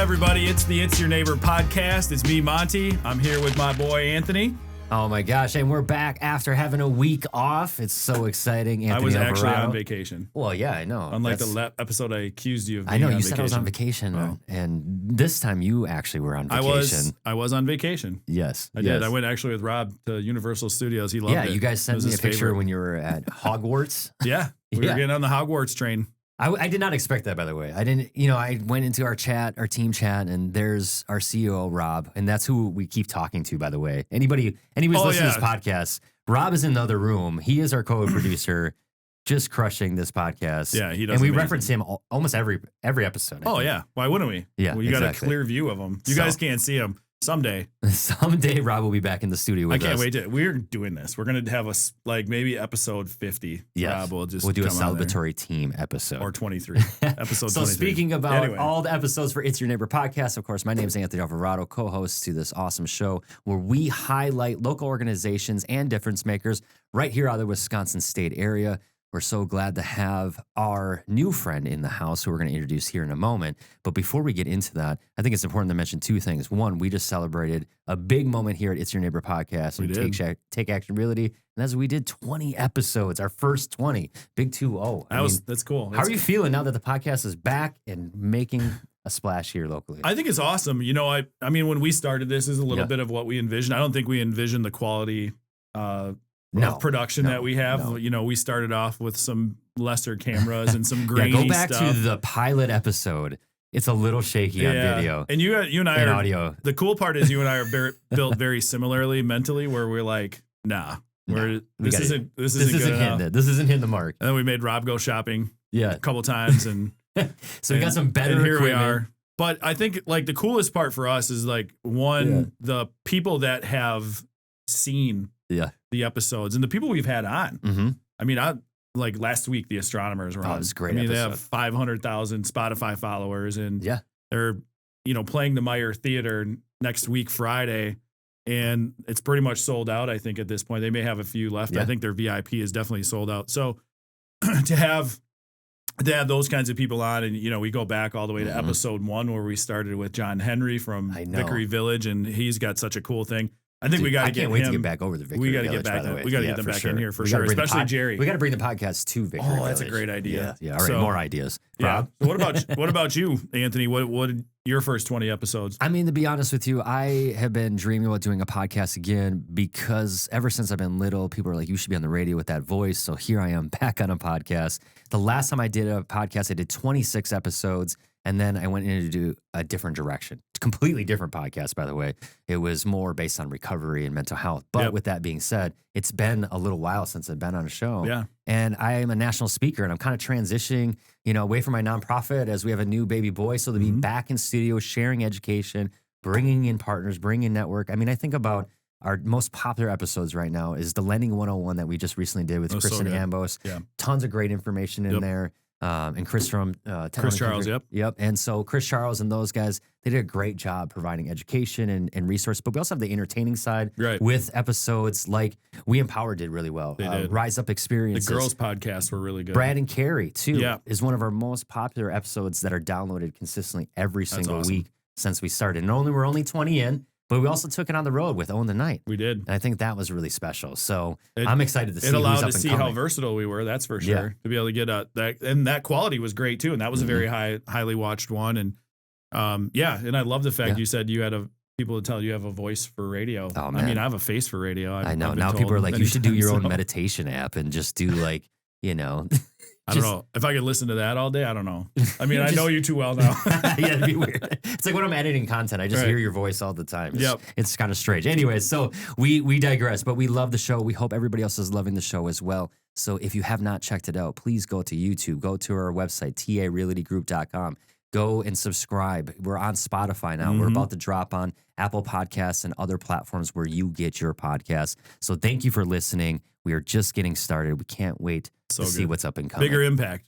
everybody? It's the It's Your Neighbor podcast. It's me, Monty. I'm here with my boy, Anthony. Oh, my gosh. And we're back after having a week off. It's so exciting. Anthony I was actually Alvarado. on vacation. Well, yeah, I know. Unlike the episode I accused you of being I know, on you vacation. said I was on vacation. And this time you actually were on vacation. I was on vacation. Yes. I did. I went actually with Rob to Universal Studios. He loved it. Yeah, you guys sent me a picture when you were at Hogwarts. Yeah, we were getting on the Hogwarts train. I did not expect that, by the way. I didn't, I went into our team chat, and there's our CEO, Rob, and that's who we keep talking to, by the way. Anybody's listening to this podcast, Rob is in the other room. He is our co-producer, just crushing this podcast. Yeah, he does. And we amazing. reference him almost every episode. Oh, yeah. Why wouldn't we? Yeah, well, you got a clear view of him. You guys can't see him. Someday, Rob will be back in the studio with us. I can't wait. We're doing this. We're going to have maybe episode 50. Yes. Rob will we'll do a celebratory team episode. Or 23. Episode so 23. Speaking about all the episodes for It's Your Neighbor podcast, of course, my name is Anthony Alvarado, co-host to this awesome show where we highlight local organizations and difference makers right here out of the Wisconsin State area. We're so glad to have our new friend in the house who we're going to introduce here in a moment. But before we get into that, I think it's important to mention two things. One, we just celebrated a big moment here at It's Your Neighbor podcast and Take Action Realty. And as we did 20 episodes, our first 20, big 2-0. That's cool. How are you feeling now that the podcast is back and making a splash here locally? I think it's awesome. I mean, when we started this is a little bit of what we envisioned. I don't think we envisioned the quality production that we have. No. We started off with some lesser cameras and some grainy go back stuff. to the pilot episode. It's a little shaky on video. And you and I are audio. The cool part is you and I are built very similarly mentally, where we're like, this isn't hitting the mark. And then we made Rob go shopping a couple times, and so we got some better and here equipment. We are. But I think the coolest part for us is the people that have seen the episodes and the people we've had on. Mm-hmm. I mean, last week the astronomers were on. It was a great episode. They have 500,000 Spotify followers, and they're playing the Meyer Theater next week Friday, and it's pretty much sold out. I think at this point they may have a few left. I think their VIP is definitely sold out. So to have those kinds of people on, and we go back all the way to episode 1 where we started with John Henry from Vickery Village, and he's got such a cool thing. I think we got to get him. I can't wait to get back over the Vickery Village. We got to get back. We got to get them back in here for sure. Especially Jerry. We got to bring the podcast to Vickery Village. Oh, that's a great idea. Yeah. All right, more ideas. Yeah. Rob? What about you, Anthony? What your first 20 episodes? I mean, to be honest with you, I have been dreaming about doing a podcast again because ever since I've been little, people are like, you should be on the radio with that voice. So here I am back on a podcast. The last time I did a podcast, I did 26 episodes. And then I went into a different direction, completely different podcast, by the way. It was more based on recovery and mental health. But with that being said, it's been a little while since I've been on a show. Yeah. And I am a national speaker, and I'm kind of transitioning, away from my nonprofit as we have a new baby boy. So to be back in studio, sharing education, bringing in partners, bringing in network. I mean, I think about our most popular episodes right now is the Lending 101 that we just recently did with Kristen Ambos. Yeah. Tons of great information in there. And Chris from Chris Charles, Yep. And so Chris Charles and those guys, they did a great job providing education and resource. But we also have the entertaining side with episodes like We Empower did really well. They did. Rise Up Experiences. The girls' podcasts were really good. Brad and Carrie, too, is one of our most popular episodes that are downloaded consistently every single week since we started. And we're only 20 in. But we also took it on the road with Own the Night. We did. And I think that was really special. So I'm excited to see who's up and coming. It allowed to see how versatile we were, that's for sure. Yeah. To be able to get that. And that quality was great, too. And that was a very highly watched one. And, and I love the fact you said you had people to tell you have a voice for radio. Oh, man. I mean, I have a face for radio. I know. Now people are like, you should do your own meditation app and just do I don't know. If I could listen to that all day, I don't know. I mean, I know you too well now. Yeah, it'd be weird. It's like when I'm editing content, I just hear your voice all the time. It's kind of strange. Anyways, so we digress, but we love the show. We hope everybody else is loving the show as well. So if you have not checked it out, please go to YouTube, go to our website, tarealitygroup.com. Go and subscribe. We're on Spotify now. We're about to drop on Apple Podcasts and other platforms where you get your podcasts. So thank you for listening. We are just getting started. We can't wait to see what's up and coming. Bigger impact.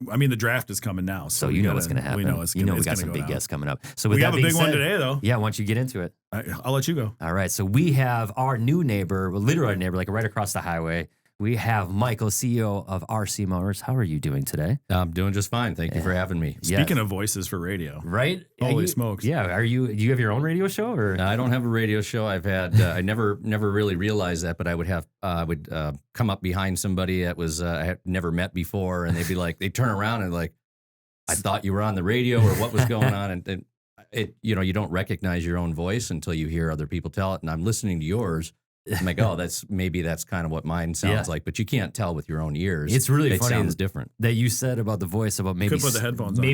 I mean, the draft is coming now. So you know what's going to happen. We got some big guests coming up. So we have a big one today, though. Yeah, why don't you get into it? I'll let you go. All right. So we have our new neighbor, literally our neighbor, like right across the highway. we have Michael, CEO of RC Mowers. How are you doing today? I'm doing just fine. Thank you for having me. Speaking of voices for radio, right? Holy smokes! Yeah, do you have your own radio show or? I don't have a radio show. I've had I never really realized that, but I would come up behind somebody that was I had never met before, and they'd be like, they'd turn around and like, I thought you were on the radio or what was going on, and it you don't recognize your own voice until you hear other people tell it. And I'm listening to yours. I'm like, oh, that's kind of what mine sounds like, but you can't tell with your own ears. It's really funny. It sounds different. That you said about the voice, about maybe could put the headphones on.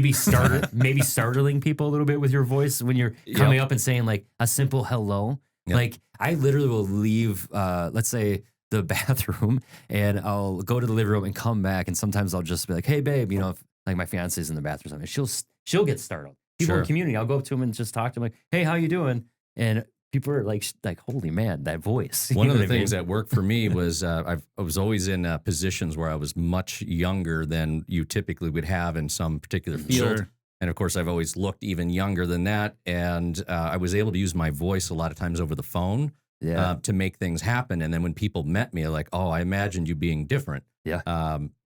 maybe startling people a little bit with your voice when you're coming up and saying like a simple hello. Yep. Like I literally will leave, let's say the bathroom, and I'll go to the living room and come back, and sometimes I'll just be like, hey babe, if like my fiance's in the bathroom or something, she'll get startled. People in the community, I'll go up to them and just talk to them like, hey, how you doing? And people are like, holy man, that voice. One of the things that worked for me was I was always in positions where I was much younger than you typically would have in some particular field. Sure. And of course, I've always looked even younger than that. And I was able to use my voice a lot of times over the phone to make things happen. And then when people met me, like, oh, I imagined you being different. Yeah.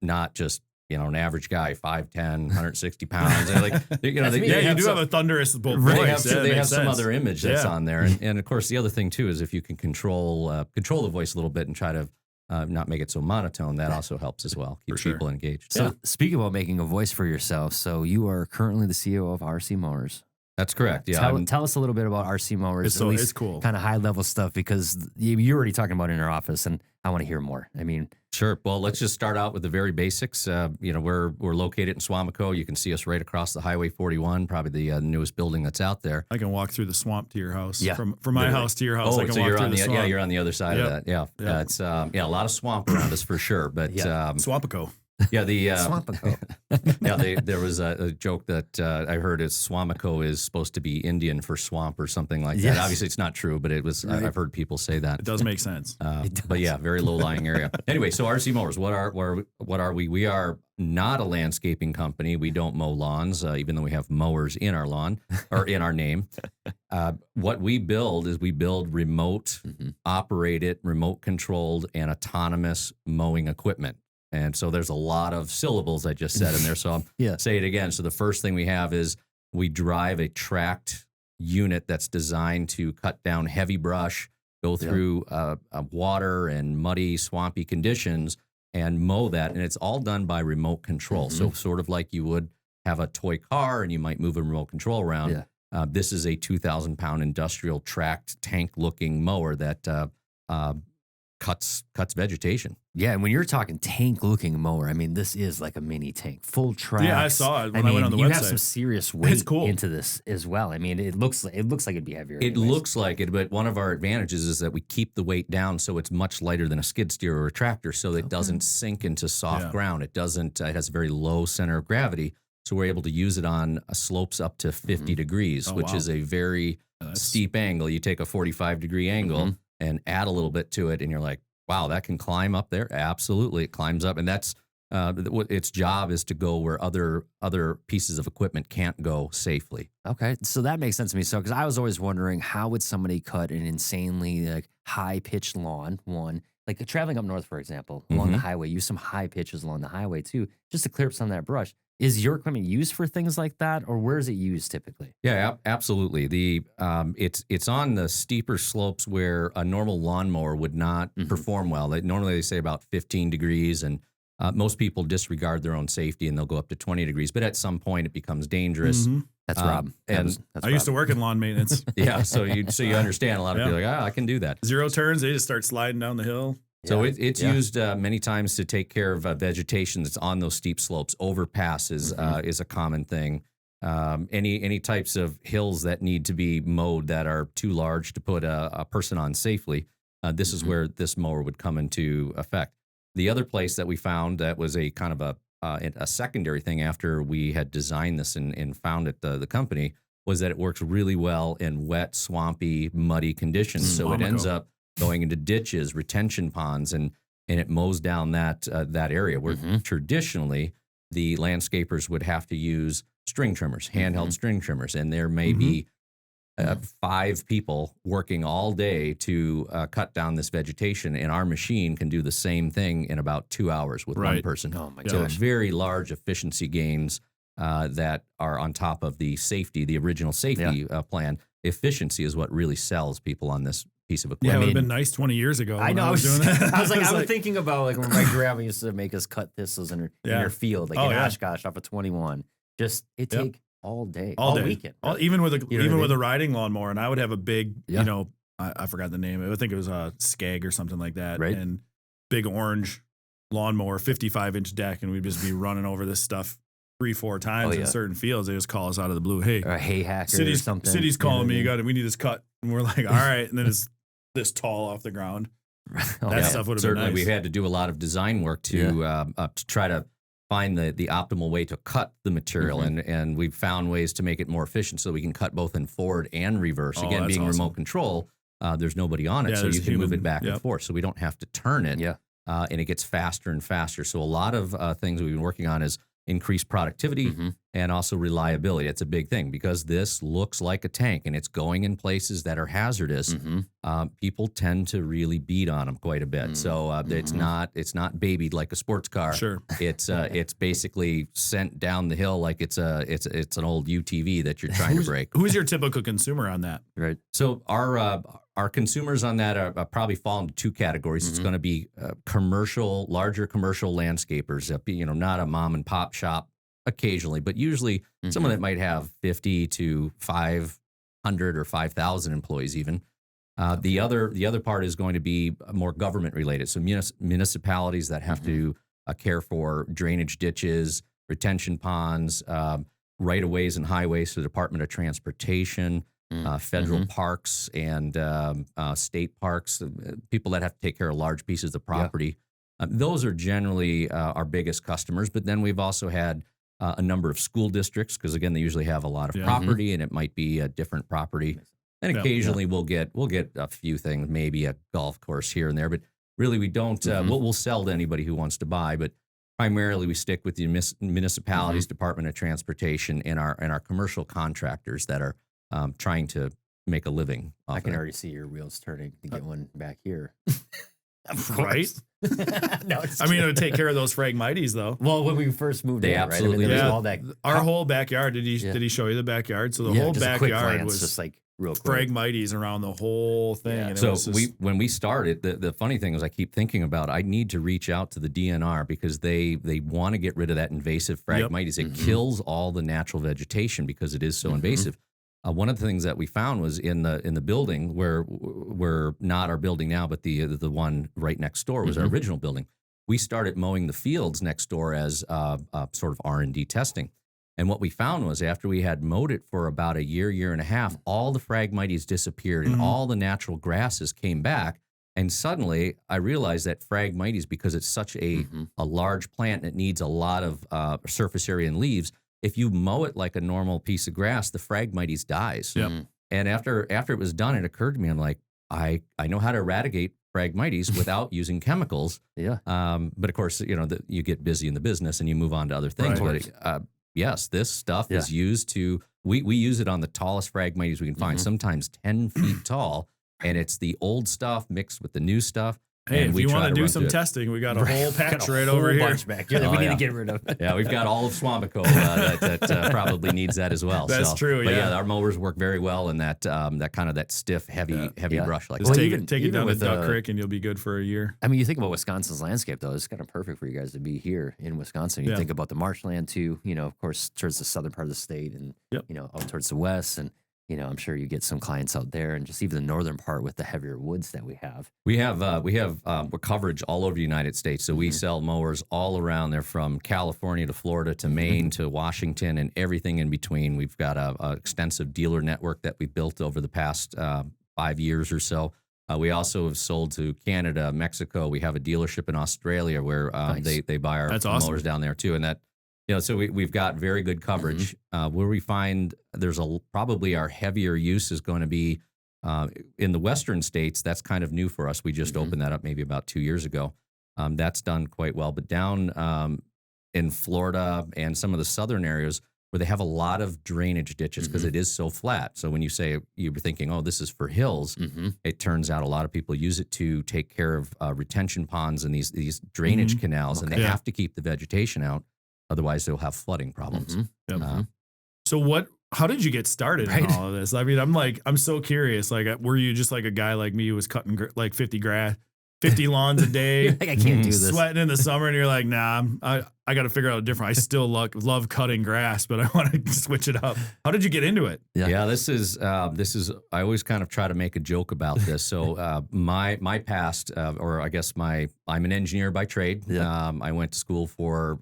Not just an average guy, 5'10", 160 pounds. Like, you do have a thunderous voice. They have some other image that's on there. And of course, the other thing too is if you can control the voice a little bit and try to not make it so monotone, that also helps as well. Keeps people engaged. So speaking about making a voice for yourself, so you are currently the CEO of RC Mowers. That's correct. Yeah. Tell us a little bit about RC Mowers. It's cool. Kind of high level stuff, because you're already talking about it in our office, and I want to hear more. I mean, sure. Well, let's just start out with the very basics. We're located in Swamico. You can see us right across the Highway 41, probably the newest building that's out there. I can walk through the swamp to your house. Yeah. From my house to your house. I can so walk you're through on the swamp. Yeah, you're on the other side of that. Yeah. It's a lot of swamp around us for sure. But Swampico. Yeah, Swampico. There was a joke that I heard is Swamico is supposed to be Indian for swamp or something like that. Obviously, it's not true, but it was. Right. I've heard people say that. It does make sense. But yeah, very low-lying area. Anyway, so RC Mowers, what are we? We are not a landscaping company. We don't mow lawns, even though we have mowers in our lawn or in our name. What we build is we build remote operated, remote controlled, and autonomous mowing equipment. And so there's a lot of syllables I just said in there. So I'll say it again. So the first thing we have is we drive a tracked unit that's designed to cut down heavy brush, go through water and muddy, swampy conditions and mow that. And it's all done by remote control. So sort of like you would have a toy car and you might move a remote control around. This is a 2,000-pound industrial tracked tank-looking mower that cuts vegetation. Yeah, and when you're talking tank-looking mower, I mean, this is like a mini tank, full tracks. Yeah, I saw it when I went on the website. You have some serious weight into this as well. I mean, it looks like it'd be heavier. It looks like it, but one of our advantages is that we keep the weight down, so it's much lighter than a skid steer or a tractor, so it doesn't sink into soft ground. It doesn't. It has a very low center of gravity, so we're able to use it on slopes up to 50 degrees, which is a very steep angle. You take a 45-degree angle and add a little bit to it, and you're like, wow, that can climb up there. Absolutely, it climbs up, and that's its job is to go where other pieces of equipment can't go safely. Okay, so that makes sense to me. So, because I was always wondering, how would somebody cut an insanely high pitched lawn? One, like traveling up north, for example, along the highway, use some high pitches along the highway too, just to clear up some of that brush. Is your equipment used for things like that, or where is it used typically? Yeah, absolutely. It's on the steeper slopes where a normal lawnmower would not perform well. Normally they say about 15 degrees, and most people disregard their own safety and they'll go up to 20 degrees. But at some point it becomes dangerous. That's Rob. I used to work in lawn maintenance. So you understand. A lot of people are like, I can do that. 0 turns, they just start sliding down the hill. So it's used many times to take care of vegetation that's on those steep slopes. Overpasses is a common thing. Any types of hills that need to be mowed that are too large to put a person on safely, this is where this mower would come into effect. The other place that we found that was a kind of a secondary thing after we had designed this and founded the company was that it works really well in wet, swampy, muddy conditions. So it ends up going into ditches, retention ponds, and it mows down that area where traditionally the landscapers would have to use string trimmers, handheld string trimmers, and there may be 5 people working all day to cut down this vegetation, and our machine can do the same thing in about 2 hours with one person. Oh my So gosh. very large efficiency gains that are on top of the safety, the original safety plan. Efficiency is what really sells people on this piece of Yeah, it equipment. would have been nice 20 years ago. I know. I was doing that. I was like, I was thinking about like when my grandma used to make us cut thistles in her field, like in Oshkosh off of 21. Just it take all day, all day. weekend, even with a You know what I mean? with a riding lawnmower, and I would have a big, you know, I forgot the name. I think it was a Skag or something like that, Right. and big orange lawnmower, 55-inch deck, and we'd just be running over this stuff 3-4 times in certain fields. They just call us out of the blue. Hey, or a hay hacker or something. City's calling me. You know We need this cut, and we're like, all right, and then it's this tall off the ground. That stuff would have been Certainly, nice. we've had to do a lot of design work to try to find the optimal way to cut the material, and we've found ways to make it more efficient so we can cut both in forward and reverse. Again, being remote control, there's nobody on it, so you can move it back and forth, so we don't have to turn it, and it gets faster and faster. So a lot of things we've been working on is increased productivity and also reliability. It's a big thing because this looks like a tank and it's going in places that are hazardous. People tend to really beat on them quite a bit. So it's not babied like a sports car. Sure. It's basically sent down the hill like it's an old UTV that you're trying to break. Who's your typical consumer on that? Right. So our consumers on that are probably fall into 2 categories. It's going to be larger commercial landscapers, not a mom and pop shop occasionally, but usually someone that might have 50 to 500 or 5,000 employees even. The other part is going to be more government related. So municipalities that have to care for drainage ditches, retention ponds, right-of-ways and highways to the Department of Transportation, federal parks and state parks, people that have to take care of large pieces of property. Those are generally our biggest customers. But then we've also had a number of school districts because, again, they usually have a lot of property and it might be a different property. And occasionally we'll get a few things, maybe a golf course here and there. But really we don't. We'll sell to anybody who wants to buy. But primarily we stick with the municipalities, Department of Transportation, and our commercial contractors that are trying to make a living. I can already see your wheels turning to get one back here. Right? No, I mean, it would take care of those Phragmites, though. Well, when we first moved They in, absolutely right? I mean, there was do. all that. Our whole backyard. Did he show you the backyard? So the whole just a quick backyard glance, was just like real quick. Phragmites around the whole thing. Yeah. And it So was just, when we started, the funny thing is I keep thinking about I need to reach out to the DNR because they want to get rid of that invasive Phragmites. It kills all the natural vegetation because it is so invasive. One of the things that we found was in the building where we're not our building now, but the one right next door was our original building. We started mowing the fields next door as sort of R&D testing. And what we found was after we had mowed it for about a year and a half, all the Phragmites disappeared and all the natural grasses came back. And suddenly I realized that Phragmites, because it's such a large plant and it needs a lot of surface area and leaves, if you mow it like a normal piece of grass, the Phragmites dies. And after it was done, it occurred to me, I'm like, I know how to eradicate Phragmites without using chemicals. But of course, you get busy in the business and you move on to other things. Right. But yes, this stuff is used to, we use it on the tallest Phragmites we can find, sometimes 10 feet tall. And it's the old stuff mixed with the new stuff. hey, and if we you try want to do run some through it. testing, we got a whole patch right over here. Back here that we need to get rid of. Yeah, we've got all of Swamico that probably needs that as well. That's true. But yeah, our mowers work very well in that kind of that stiff, heavy brush like Just that. take it down to with Duck Creek and you'll be good for a year. I mean, you think about Wisconsin's landscape, though. It's kind of perfect for you guys to be here in Wisconsin. You think about the marshland, too, of course, towards the southern part of the state and, out towards the west. And, I'm sure you get some clients out there and just even the northern part with the heavier woods that we have. We have coverage all over the United States. So we sell mowers all around. They're from California to Florida to Maine to Washington and everything in between. We've got a extensive dealer network that we've built over the past 5 years or so. We also have sold to Canada, Mexico. We have a dealership in Australia where they buy our mowers down there too. And that, so we've got very good coverage. Where we find there's probably our heavier use is going to be in the western states. That's kind of new for us. We just opened that up maybe about 2 years ago. That's done quite well. But down in Florida and some of the southern areas, where they have a lot of drainage ditches because it is so flat. So when you say you're thinking, oh, this is for hills, it turns out a lot of people use it to take care of retention ponds and these drainage canals, and they have to keep the vegetation out. Otherwise, they'll have flooding problems. So how did you get started in all of this? I mean, I'm so curious. Like, were you just like a guy like me who was cutting like 50 lawns a day? Like, I can't do this. Sweating in the summer, and you're like, nah, I got to figure out a different. I still love cutting grass, but I want to switch it up. How did you get into it? Yeah, this is. I always kind of try to make a joke about this. So my past, or I guess I'm an engineer by trade. Yeah. I went to school for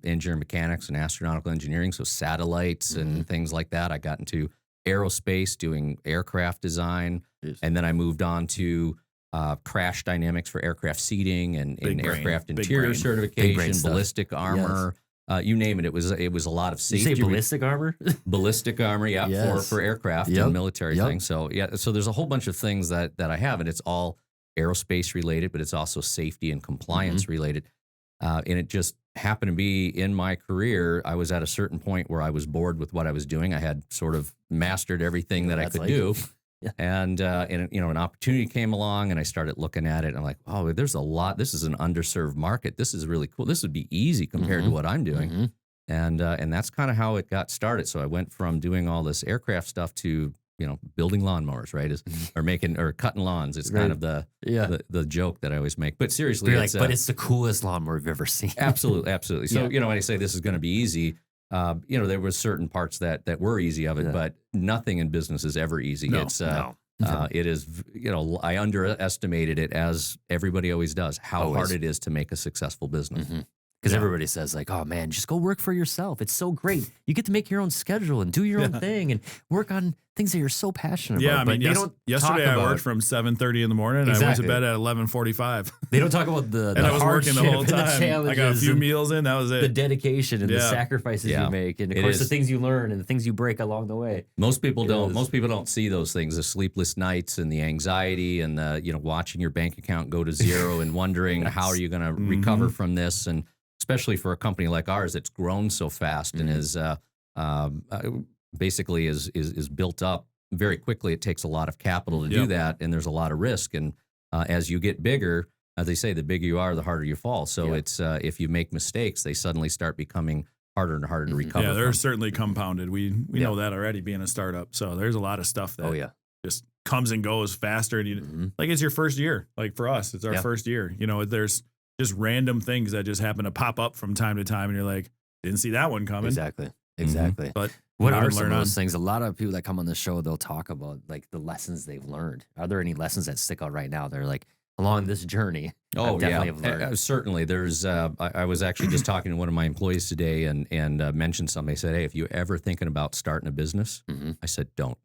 engineering mechanics and astronautical engineering, so satellites and things like that. I got into aerospace, doing aircraft design, and then I moved on to crash dynamics for aircraft seating and aircraft interior certification, ballistic armor, you name it. It was a lot of safety. You say ballistic armor? Ballistic armor, for aircraft and military things. So so there's a whole bunch of things that I have, and it's all aerospace related, but it's also safety and compliance related. And it just happened to be in my career, I was at a certain point where I was bored with what I was doing. I had sort of mastered everything that I could do. And an opportunity came along, and I started looking at it. And I'm like, oh, there's a lot. This is an underserved market. This is really cool. This would be easy compared to what I'm doing. And that's kind of how it got started. So I went from doing all this aircraft stuff to building lawnmowers, right? Or cutting lawns. It's kind of the joke that I always make. But seriously, but it's the coolest lawnmower you've ever seen. Absolutely. So when I say this is going to be easy. There were certain parts that were easy of it, but nothing in business is ever easy. It is, I underestimated it, as everybody always does, how hard it is to make a successful business. Because everybody says, like, oh, man, just go work for yourself. It's so great. You get to make your own schedule and do your own thing and work on things that you're so passionate about. Yeah, I mean, yesterday I worked from 7:30 in the morning. And I went to bed at 11:45. They don't talk about the and I was working the whole time. The I got a few meals in. That was it. The dedication and the sacrifices you make, and of course the things you learn and the things you break along the way. Most people don't see those things: the sleepless nights and the anxiety and the watching your bank account go to zero and wondering how are you going to recover from this. And especially for a company like ours that's grown so fast and is basically is built up very quickly. It takes a lot of capital to do that, and there's a lot of risk. And as you get bigger, as they say, the bigger you are, the harder you fall. So it's if you make mistakes, they suddenly start becoming harder and harder to recover. Yeah, they're certainly compounded. We know that already, being a startup. So there's a lot of stuff that just comes and goes faster. And like, it's your first year. Like for us, it's our first year. There's just random things that just happen to pop up from time to time, and you're like, didn't see that one coming. Exactly. But what are some of those things? A lot of people that come on the show, they'll talk about like the lessons they've learned. Are there any lessons that stick out right now? They're like, along this journey. Oh, yeah. Certainly. There's, I was actually just talking to one of my employees today and mentioned something. They said, hey, if you're ever thinking about starting a business, I said, don't.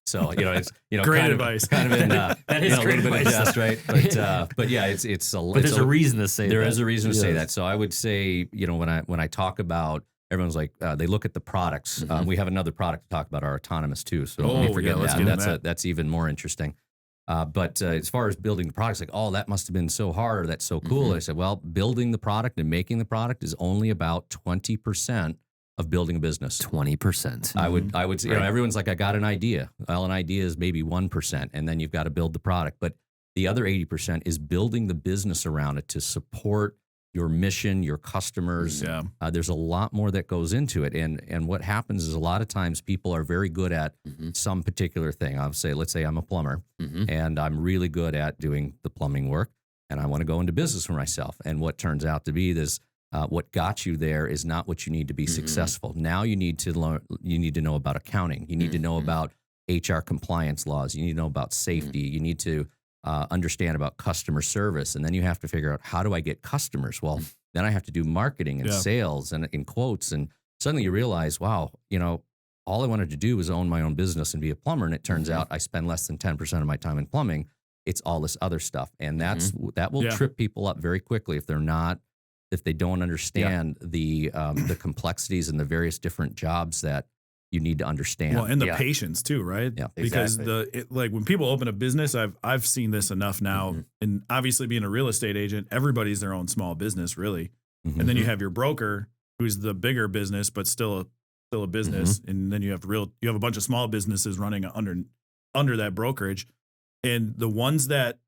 So, it's, great advice. Kind of in, that is a little bit of jest, right? But yeah, it's but there's a reason to say that. There is a reason to say that. So I would say, when I talk about, everyone's like, they look at the products. We have another product to talk about, our autonomous too. So let me forget that. That's even more interesting. But as far as building the products, like, oh, that must have been so hard, or that's so cool. I said, well, building the product and making the product is only about 20% of building a business. 20%. I would say, everyone's like, I got an idea. Well, an idea is maybe 1%, and then you've got to build the product. But the other 80% is building the business around it to support your mission, your customers. Yeah. There's a lot more that goes into it. And what happens is a lot of times people are very good at some particular thing. Let's say I'm a plumber and I'm really good at doing the plumbing work, and I want to go into business for myself. And what turns out to be this, what got you there is not what you need to be successful. Now you need to learn, you need to know about accounting. You need to know about HR compliance laws. You need to know about safety. You need to understand about customer service. And then you have to figure out, how do I get customers? Well, then I have to do marketing and sales and in quotes. And suddenly you realize, wow, all I wanted to do was own my own business and be a plumber. And it turns out I spend less than 10% of my time in plumbing. It's all this other stuff. And that will trip people up very quickly if they don't understand the complexities and the various different jobs that you need to understand. Well, and the patience too, right? Yeah, because like when people open a business, I've seen this enough now. And obviously, being a real estate agent, everybody's their own small business, really. And then you have your broker, who's the bigger business, but still still a business, and then you have a bunch of small businesses running under that brokerage, and the ones that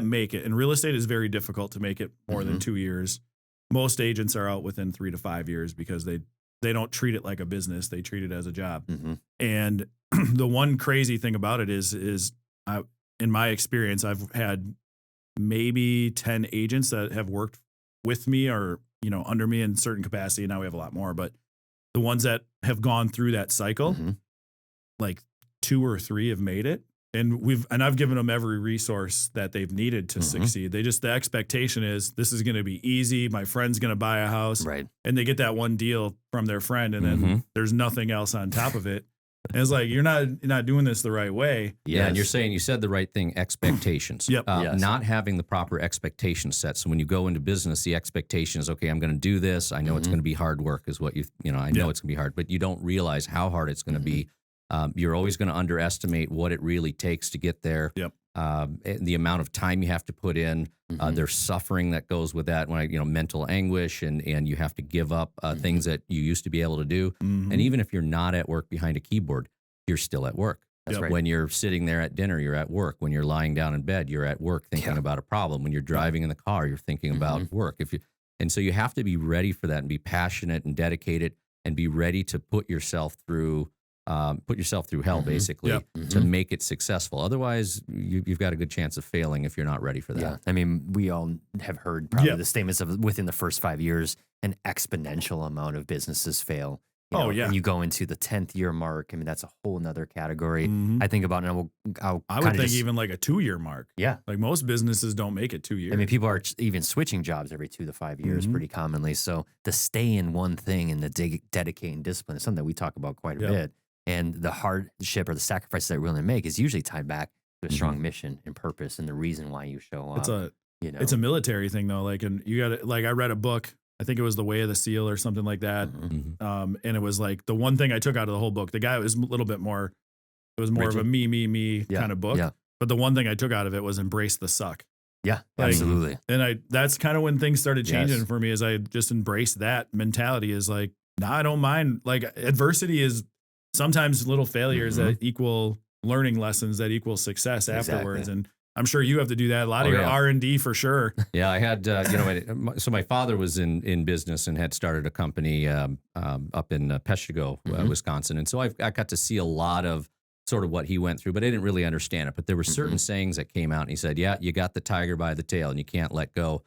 make it, and real estate is very difficult to make it more than 2 years. Most agents are out within 3 to 5 years because they don't treat it like a business; they treat it as a job. And the one crazy thing about it is in my experience, I've had maybe 10 agents that have worked with me or, under me in certain capacity. Now we have a lot more, but the ones that have gone through that cycle, like 2 or 3 have made it. And I've given them every resource that they've needed to succeed. The expectation is this is going to be easy. My friend's going to buy a house, right? And they get that one deal from their friend, and then there's nothing else on top of it. And it's like, you're not doing this the right way. Yeah, and you said the right thing, expectations. Yep. Not having the proper expectations set. So when you go into business, the expectation is, okay, I'm going to do this. I know it's going to be hard work is what I know it's going to be hard, but you don't realize how hard it's going to be. You're always going to underestimate what it really takes to get there. Yep. The amount of time you have to put in, there's suffering that goes with that, mental anguish, and you have to give up things that you used to be able to do. And even if you're not at work behind a keyboard, you're still at work. That's right. When you're sitting there at dinner, you're at work. When you're lying down in bed, you're at work thinking about a problem. When you're driving in the car, you're thinking about work. And so you have to be ready for that and be passionate and dedicated and be ready to put yourself through hell, basically, to make it successful. Otherwise, you've got a good chance of failing if you're not ready for that. Yeah. I mean, we all have heard probably the statements of within the first 5 years, an exponential amount of businesses fail. When you go into the 10th year mark, I mean, that's a whole nother category. I think about, and I would think even like a 2-year mark. Yeah. Like most businesses don't make it 2 years. I mean, people are even switching jobs every 2 to 5 years pretty commonly. So the stay in one thing and the dedicating discipline is something that we talk about quite a bit. And the hardship or the sacrifices that you're willing to make is usually tied back to a strong mission and purpose and the reason why you show up. It's a military thing though. Like, and you got to, like, I read a book, I think it was The Way of the Seal or something like that. And it was like the one thing I took out of the whole book, the guy was a little bit more, it was more rigid. of a me kind of book. Yeah. But the one thing I took out of it was embrace the suck. Yeah, like, absolutely. And that's kind of when things started changing for me, as I just embraced that mentality is like, I don't mind. Like adversity is sometimes little failures that equal learning lessons that equal success afterwards. And I'm sure you have to do that. A lot of your R&D for sure. Yeah, I had, so my father was in business and had started a company up in Peshtigo, Wisconsin. And so I got to see a lot of sort of what he went through, but I didn't really understand it. But there were certain sayings that came out, and he said, yeah, you got the tiger by the tail and you can't let go.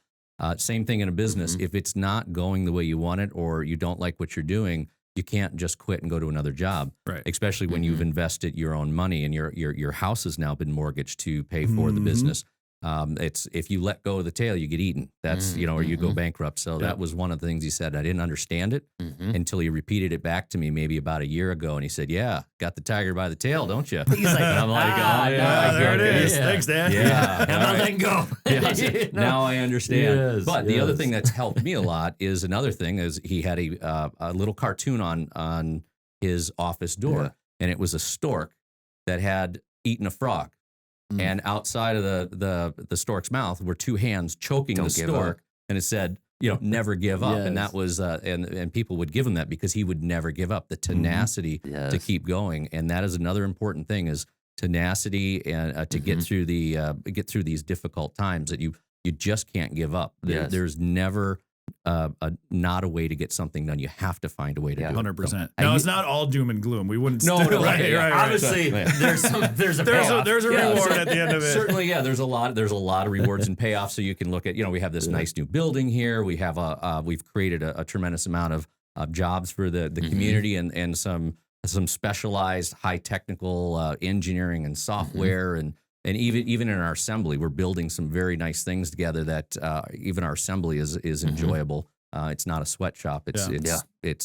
Same thing in a business. If it's not going the way you want it or you don't like what you're doing, you can't just quit and go to another job, right? Especially when you've invested your own money and your house has now been mortgaged to pay for the business. It's if you let go of the tail, you get eaten. That's or you go bankrupt. So that was one of the things he said. I didn't understand it until he repeated it back to me maybe about a year ago, and he said, "Yeah, got the tiger by the tail, don't you?" He's like, and I'm like, "Oh yeah, there it is. Yeah. Thanks, Dad." Yeah, I'm not letting go. Now I understand. Yes, but the other thing that's helped me a lot is another thing is he had a little cartoon on his office door, and it was a stork that had eaten a frog. And outside of the stork's mouth were 2 hands choking the stork, and it said, never give up. And that was, and people would give him that because he would never give up, the tenacity to keep going. And that is another important thing is tenacity and to get through these difficult times that you just can't give up. There's never not a way to get something done. You have to find a way to do it. 100%. No, it's not all doom and gloom. We wouldn't. Right. Obviously, there's a payoff. There's a reward at the end of it. Certainly, there's a lot of rewards and payoffs. So you can look at, we have this nice new building here. We have we've created a tremendous amount of jobs for the community and some specialized high technical engineering and software and even in our assembly, we're building some very nice things together that even our assembly is enjoyable. It's not a sweatshop. It's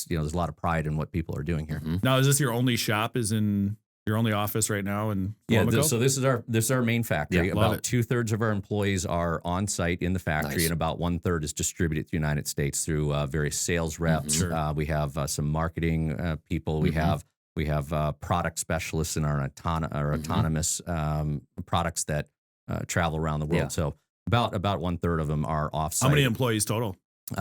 there's a lot of pride in what people are doing here. Now, is this your only shop? Is in your only office right now? And so this is our main factory. About 2/3 of our employees are on site in the factory, and about 1/3 is distributed through the United States through various sales reps. We have some marketing people. We have product specialists in our autonomous products that travel around the world. So about 1/3 of them are off-site. How many employees total?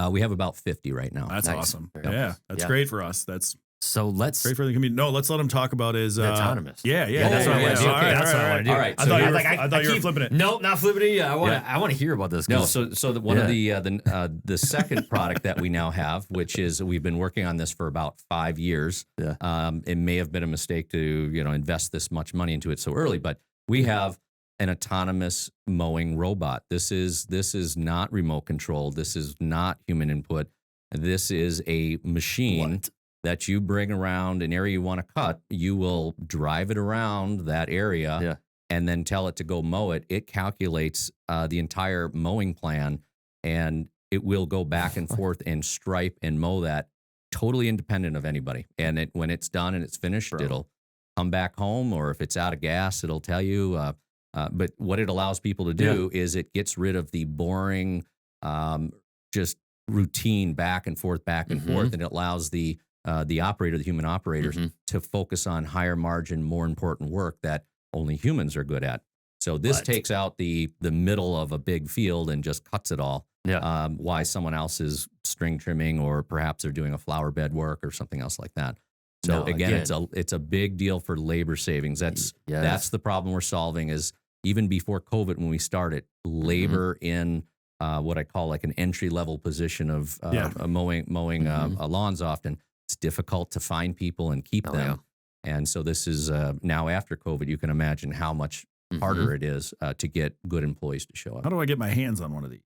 We have about 50 right now. That's Nice. awesome. Yep. Yeah, that's great for us. That's So let's great for the community. No, let's let them talk about his autonomous. Yeah, that's what I want to do. All right, That's what I want to do. All right. I So thought you here- were, I thought you were flipping it. Nope, not flipping it. I want to hear about this. No, 'cause- so one of the second product that we now have, which is we've been working on this for about 5 years. Yeah. It may have been a mistake to invest this much money into it so early, but we have an autonomous mowing robot. This is not remote controlled. This is not human input. This is a machine that you bring around an area you want to cut. You will drive it around that area and then tell it to go mow it. It calculates the entire mowing plan, and it will go back and forth and stripe and mow that totally independent of anybody. And when it's done and it's finished, it'll come back home, or if it's out of gas, it'll tell you. But what it allows people to do is it gets rid of the boring, just routine back and forth, and it allows the operator, the human operators, to focus on higher margin, more important work that only humans are good at. So this takes out the middle of a big field and just cuts it all. Yeah. Why someone else is string trimming, or perhaps they're doing a flower bed work or something else like that. So No, again, it's a big deal for labor savings. That's the problem we're solving. Is even before COVID, when we started, labor in what I call like an entry level position of mowing lawns, often it's difficult to find people and keep them. And so this is now after COVID, you can imagine how much harder it is to get good employees to show up. How do I get my hands on one of these?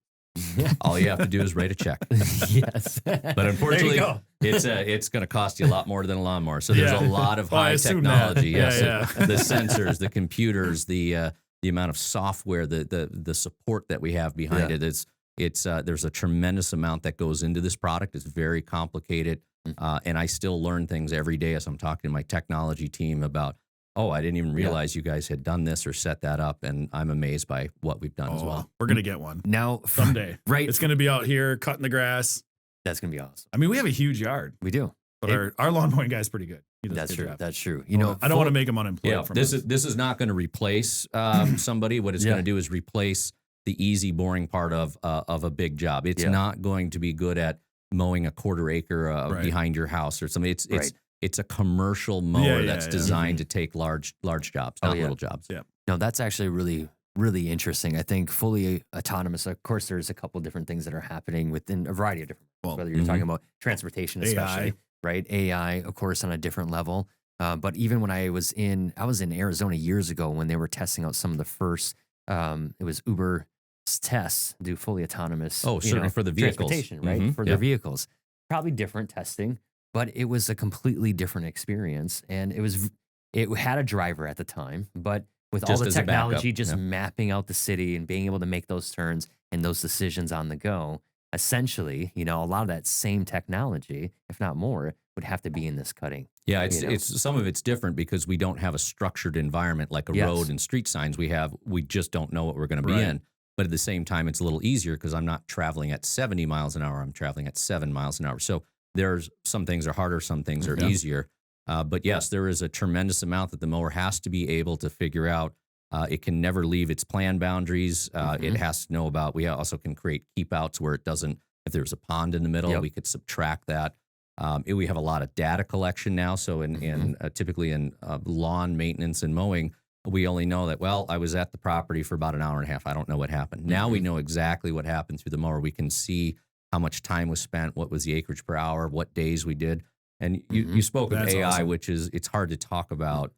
All you have to do is write a check. Yes. But unfortunately, it's going to cost you a lot more than a lawnmower. So there's a lot of high technology. The sensors, the computers, the amount of software, the support that we have behind it. There's a tremendous amount that goes into this product. It's very complicated. And I still learn things every day as I'm talking to my technology team about, I didn't even realize you guys had done this or set that up. And I'm amazed by what we've done as well. We're going to get one. Now, someday. Right. It's going to be out here cutting the grass. That's going to be awesome. I mean, we have a huge yard. We do. But our lawn mowing guy's pretty good. That's true. Job. That's true. I don't want to make him unemployed. Yeah, this is not going to replace somebody. What it's going to do is replace the easy, boring part of a big job. It's not going to be good at mowing a quarter acre behind your house or something. It's a commercial mower that's designed to take large jobs, not little jobs. Yeah. No, that's actually really, really interesting. I think fully autonomous. Of course, there's a couple different things that are happening within a variety of different. Whether you're talking about transportation, especially right, AI, of course, on a different level. But even when I was in Arizona years ago when they were testing out some of the first, it was Uber tests do fully autonomous. Oh, certainly for the vehicles, transportation, right, for their vehicles. Probably different testing, but it was a completely different experience, and it had a driver at the time, but with all the technology just mapping out the city and being able to make those turns and those decisions on the go. Essentially, a lot of that same technology, if not more, would have to be in this cutting. Yeah, it's some of it's different because we don't have a structured environment like a road and street signs. We just don't know what we're going to be in. But at the same time, it's a little easier because I'm not traveling at 70 miles an hour. I'm traveling at 7 miles an hour. So there's some things are harder, some things are easier. But yes, there is a tremendous amount that the mower has to be able to figure out. It can never leave its plan boundaries. It has to know about, we also can create keep outs where it doesn't, if there's a pond in the middle, we could subtract that. We have a lot of data collection now. So typically in lawn maintenance and mowing, we only know that, I was at the property for about an hour and a half. I don't know what happened. Now we know exactly what happened through the mower. We can see how much time was spent, what was the acreage per hour, what days we did. And you spoke of AI, awesome. Which is, it's hard to talk about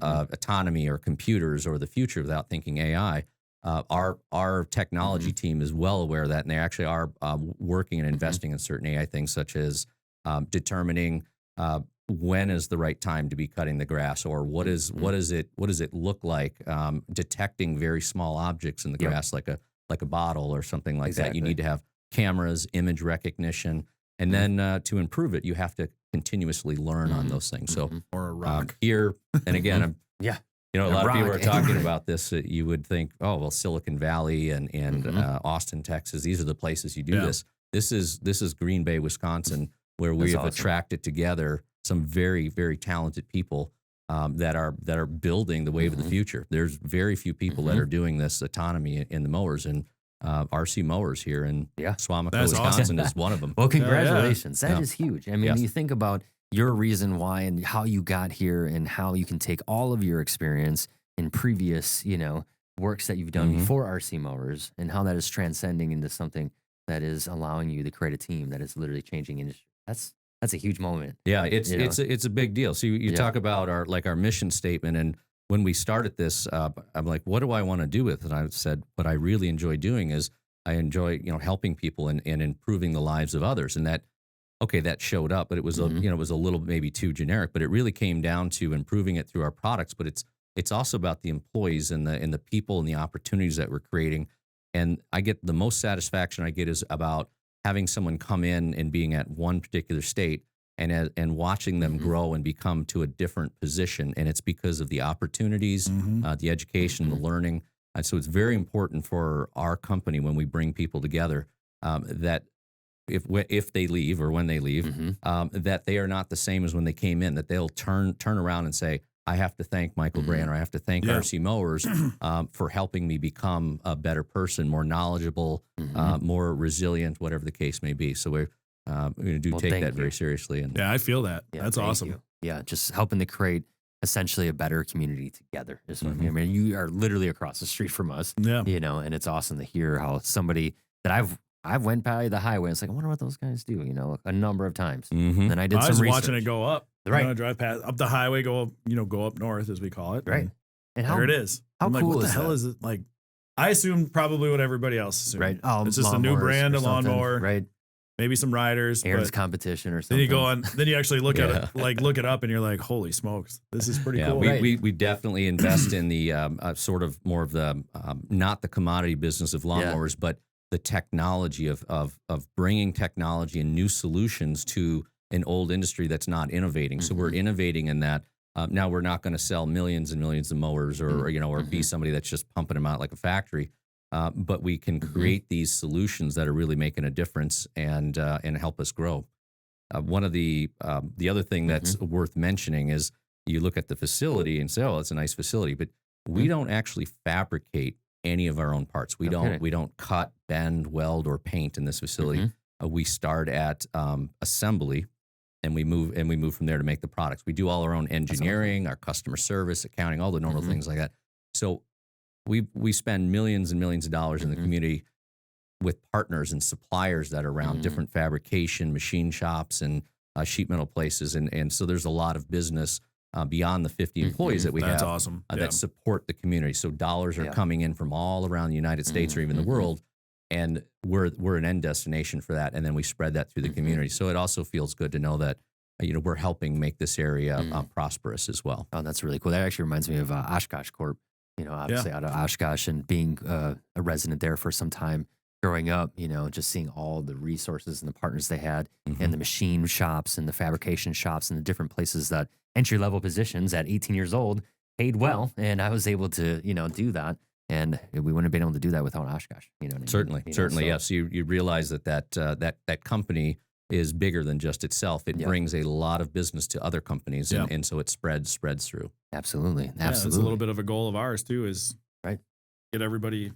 autonomy or computers or the future without thinking AI. Our technology team is well aware of that, and they actually are working and investing in certain AI things, such as determining when is the right time to be cutting the grass, or what does it look like, detecting very small objects in the grass, like a bottle or something like that. You need to have cameras, image recognition, and then to improve it, you have to continuously learn on those things. So or a rock here, and again, a lot of people are talking about this. You would think, Silicon Valley and Austin, Texas, these are the places you do this. This is Green Bay, Wisconsin, where we have attracted together some very, very talented people that are building the wave of the future. There's very few people that are doing this autonomy in the mowers, and RC Mowers here in Swamico, That's Wisconsin awesome. is one of them. Well, congratulations. Yeah. That is huge. I mean, you think about your reason why and how you got here and how you can take all of your experience in previous, works that you've done before RC Mowers and how that is transcending into something that is allowing you to create a team that is literally changing industry. That's a huge moment. Yeah, it's a big deal. So you talk about our mission statement, and when we started this, I'm like, what do I want to do with it? And I said, what I really enjoy doing is I enjoy helping people and improving the lives of others, and that showed up, but it was it was a little maybe too generic, but it really came down to improving it through our products, but it's also about the employees and the people and the opportunities that we're creating. And I get the most satisfaction I get is about having someone come in and being at one particular state and watching them grow and become to a different position. And it's because of the opportunities, the education, the learning. And so it's very important for our company when we bring people together that if they leave or when they leave, that they are not the same as when they came in, that they'll turn around and say, I have to thank Michael Brandt or I have to thank RC Mowers for helping me become a better person, more knowledgeable, more resilient, whatever the case may be. So we're going to take that very seriously. And I feel that. Yeah, that's awesome. You. Yeah, just helping to create essentially a better community together. Is what I mean. I mean, you are literally across the street from us. Yeah, and it's awesome to hear how somebody that I've went by the highway. It's like, I wonder what those guys do, a number of times. And I did some research. Watching it go up. Right. Drive past up the highway, go up north as we call it. Right. And there it is. How I'm like, cool what the is hell that? is it? Like, I assumed probably what everybody else assumed. Right. Oh, it's just a new brand, a lawnmower. Right. Maybe some riders. Aaron's competition or something. Then you go on. Then you actually look at it, look it up, and you're like, holy smokes, this is pretty cool. We definitely invest in the sort of more of the not the commodity business of lawnmowers, but the technology of bringing technology and new solutions to an old industry that's not innovating. So we're innovating in that. Now we're not going to sell millions and millions of mowers or be somebody that's just pumping them out like a factory. But we can create these solutions that are really making a difference and help us grow. One of the other thing that's worth mentioning is you look at the facility and say, oh, it's a nice facility, but we don't actually fabricate any of our own parts. We don't cut, bend, weld, or paint in this facility. We start at assembly, and we move from there to make the products. We do all our own engineering, our customer service, accounting, all the normal things like that. So we spend millions and millions of dollars in the community with partners and suppliers that are around different fabrication, machine shops, and sheet metal places. And so there's a lot of business beyond the 50 employees that we have. That's awesome. That support the community. So dollars are coming in from all around the United States or even the world. And we're an end destination for that. And then we spread that through the community. So it also feels good to know that we're helping make this area prosperous as well. Oh, that's really cool. That actually reminds me of Oshkosh Corp. Obviously out of Oshkosh and being a resident there for some time growing up, just seeing all the resources and the partners they had and the machine shops and the fabrication shops and the different places that entry-level positions at 18 years old paid well. And I was able to, do that. And we wouldn't have been able to do that without Oshkosh. You know what I mean? Certainly, yes. You realize that company is bigger than just itself. It brings a lot of business to other companies, and so it spreads through. Absolutely. It's a little bit of a goal of ours too. Is get everybody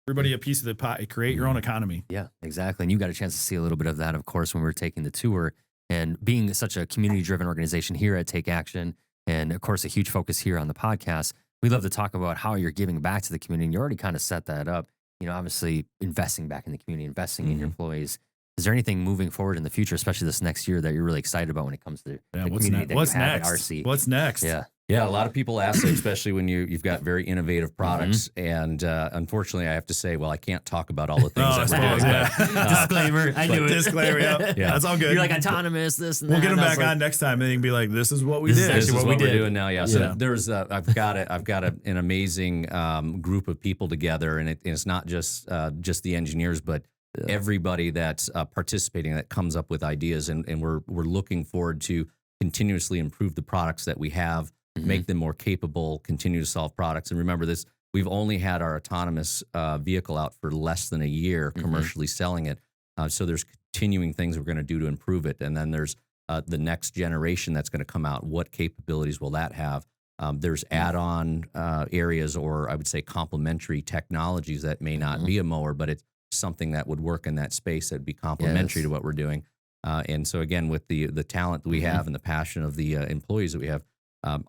a piece of the pie. Create your own economy. Yeah, exactly. And you got a chance to see a little bit of that, of course, when we were taking the tour. And being such a community-driven organization here at Take Action, and of course, a huge focus here on the podcast, we love to talk about how you're giving back to the community. And you already kind of set that up. Obviously investing back in the community, investing in your employees. Is there anything moving forward in the future, especially this next year, that you're really excited about when it comes to the community that you have at RC? What's next? Yeah, a lot of people ask that, especially when you've got very innovative products. And unfortunately, I have to say, I can't talk about all the things that we're doing. Disclaimer, I knew it. Disclaimer, yeah. That's all good. You're like autonomous, this and that. We'll get them back on next time, and they can be like, "This is what we did. This is what we're doing now." Yeah. So there's, I've got an amazing group of people together, and it's not just the engineers, but everybody that's participating that comes up with ideas, and we're looking forward to continuously improve the products that we have. Make them more capable, continue to solve products. And remember this, we've only had our autonomous vehicle out for less than a year, commercially selling it. So there's continuing things we're going to do to improve it. And then there's the next generation that's going to come out. What capabilities will that have? There's add-on areas, or I would say complementary technologies that may not be a mower, but something that would work in that space that'd be complementary to what we're doing. And so again, with the talent that we have and the passion of the employees that we have,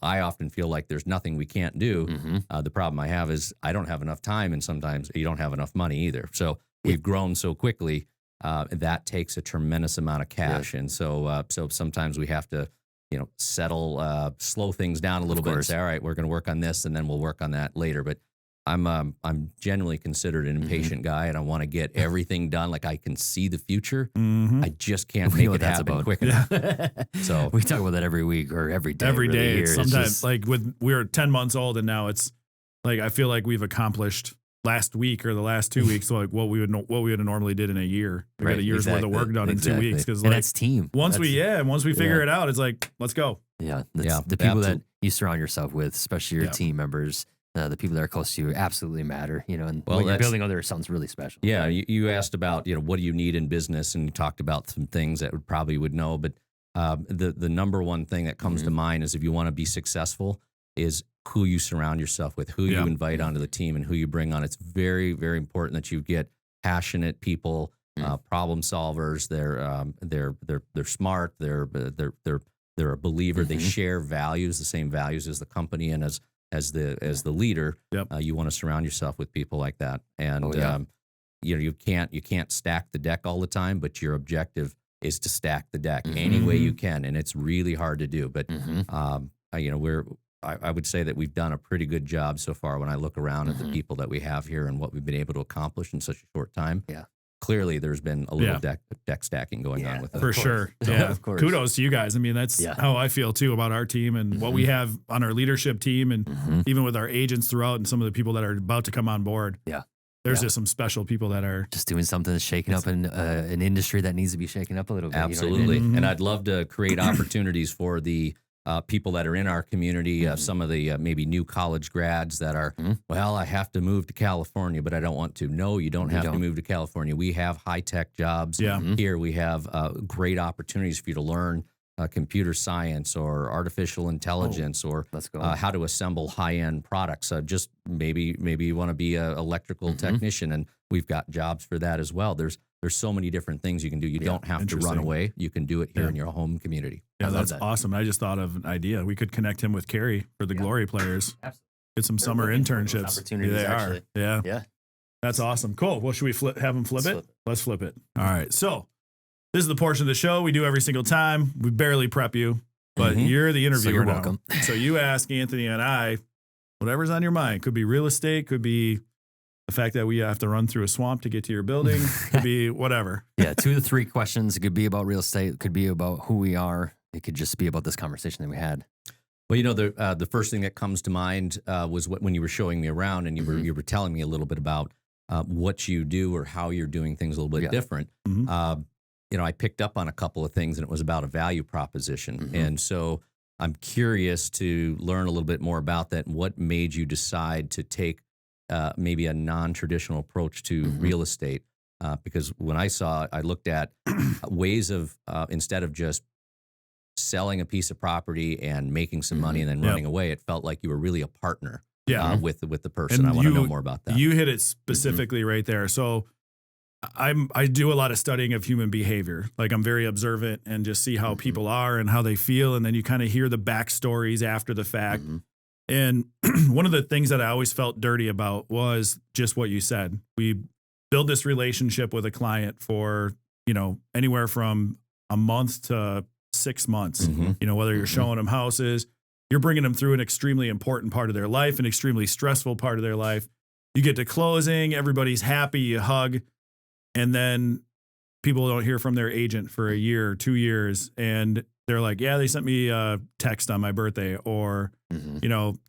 I often feel like there's nothing we can't do. The problem I have is I don't have enough time, and sometimes you don't have enough money either. So we've grown so quickly that takes a tremendous amount of cash, and so sometimes we have to settle, slow things down a little bit and say, all right, we're going to work on this, and then we'll work on that later. But I'm generally considered an impatient guy, and I want to get everything done. Like I can see the future. I just can't make it happen quick enough. So we talk about that every week or every day. Every day. Here. Sometimes we're 10 months old, and now it's like I feel like we've accomplished last week or the last 2 weeks, like what we would have normally did in a year. We got a year's worth of work done in 2 weeks because that's team. Once we figure it out, it's like let's go. Yeah, the people that you surround yourself with, especially your team members. The people that are close to you absolutely matter, and what you're building others sounds really special. Yeah, you asked about, what do you need in business, and you talked about some things that would know, but the number one thing that comes to mind is if you want to be successful is who you surround yourself with, who you invite onto the team, and who you bring on. It's very, very important that you get passionate people, problem solvers. They're smart. They're a believer. They share values, the same values as the company, and as the leader, you want to surround yourself with people like that. And you can't stack the deck all the time, but your objective is to stack the deck any way you can, and it's really hard to do. But I would say that we've done a pretty good job so far when I look around at the people that we have here and what we've been able to accomplish in such a short time. Yeah. Clearly, there's been a little deck stacking going on with that. For sure. Yeah, of course. Kudos to you guys. I mean, that's how I feel too about our team and what we have on our leadership team, and even with our agents throughout, and some of the people that are about to come on board. Yeah, there's just some special people that are just doing something that's shaking up in an industry that needs to be shaken up a little bit. Absolutely, You know what I mean? and I'd love to create opportunities for the people that are in our community, some of the maybe new college grads that are, well, I have to move to California, but I don't want to. No, you don't have to move to California. We have high-tech jobs here. We have great opportunities for you to learn computer science or artificial intelligence or how to assemble high-end products. Just maybe you want to be an electrical technician, and we've got jobs for that as well. There's so many different things you can do. You don't have to run away. You can do it here in your home community. Yeah, that's awesome. I just thought of an idea. We could connect him with Carrie for the Glory players. Absolutely. Get some summer internships. Opportunities, they actually. are. Yeah. That's awesome. Cool. Well, should we have him flip it? Let's flip it. All right. So this is the portion of the show we do every single time. We barely prep you, but you're the interviewer. So you're now. welcome. So you ask Anthony and I whatever's on your mind. Could be real estate. Could be the fact that we have to run through a swamp to get to your building. Could be whatever. 2 to 3 questions. It could be about real estate. It could be about who we are. It could just be about this conversation that we had. Well, the first thing that comes to mind was when you were showing me around and you were telling me a little bit about what you do or how you're doing things a little bit different. I picked up on a couple of things, and it was about a value proposition. And so I'm curious to learn a little bit more about that. What made you decide to take maybe a non-traditional approach to real estate? Because when I looked at ways of, instead of just selling a piece of property and making some money and then running away, it felt like you were really a partner with the person. And I want to know more about that. You hit it specifically right there. So I do a lot of studying of human behavior. Like I'm very observant and just see how people are and how they feel. And then you kind of hear the backstories after the fact. And one of the things that I always felt dirty about was just what you said. We build this relationship with a client for, anywhere from a month to 6 months, whether you're showing them houses, you're bringing them through an extremely important part of their life, an extremely stressful part of their life. You get to closing, everybody's happy, you hug, and then people don't hear from their agent for a year or 2 years. And they're like, yeah, they sent me a text on my birthday or,